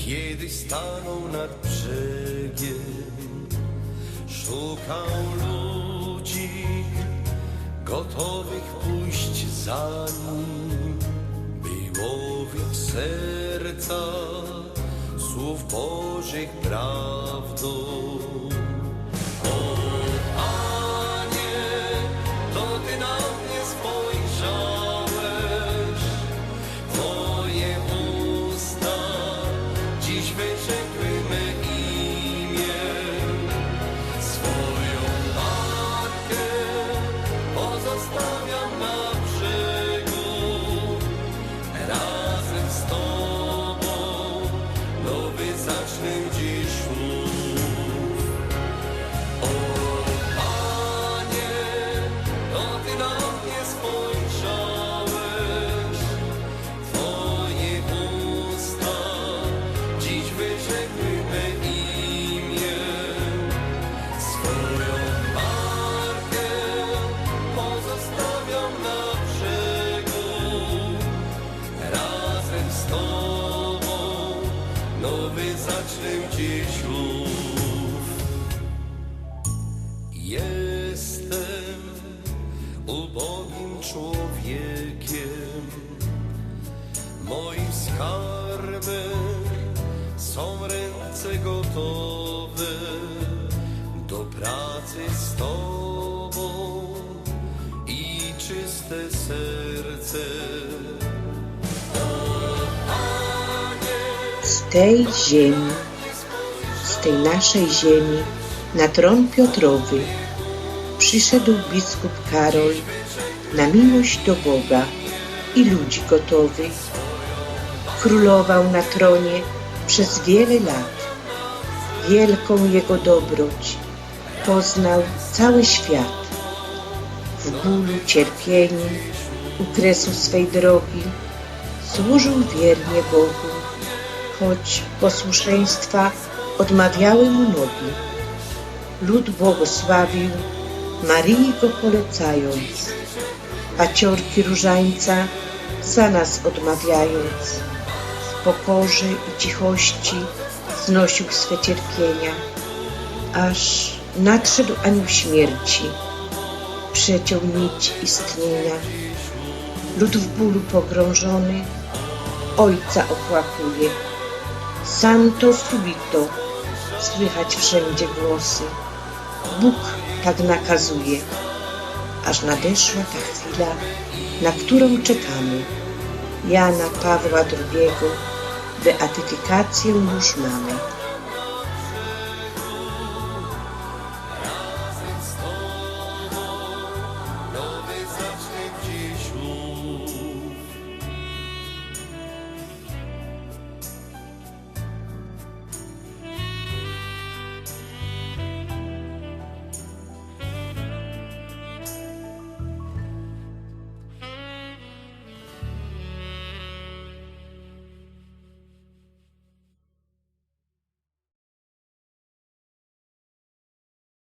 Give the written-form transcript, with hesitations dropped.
Kiedy stanął nad brzegiem, szukał ludzi gotowych pójść za nim, by łowić serca słów Bożych prawdą. O Panie, to Ty na mnie spojrzałeś, Twoje usta dziś wyrzekły me imię. Swoją matkę pozostawiam na brzegu, razem z Tobą nowy zacznę dziś mów. O Panie, to Ty na mnie spojrzałeś, Twoje usta dziś wyrzekły me imię. Swoją markę pozostawiam na brzegu, razem z Tobą nowy zacznę dziś lów. Jestem ubogim człowiekiem, moim skarbem są ręce gotowe do pracy z Tobą i czyste serce. Z tej ziemi, z tej naszej ziemi, na tron Piotrowy przyszedł biskup Karol na miłość do Boga i ludzi gotowych. Królował na tronie przez wiele lat. Wielką jego dobroć poznał cały świat. W bólu, cierpieniu, u kresu swej drogi służył wiernie Bogu, choć posłuszeństwa odmawiały mu nogi. Lud błogosławił, Marii go polecając, paciorki różańca za nas odmawiając. W pokorze i cichości znosił swe cierpienia, aż nadszedł anioł śmierci, przeciął nić istnienia. Lud w bólu pogrążony Ojca opłakuje. Santo subito słychać wszędzie głosy. Bóg tak nakazuje, aż nadeszła ta chwila, na którą czekamy. Jana Pawła II beatyfikację już mamy.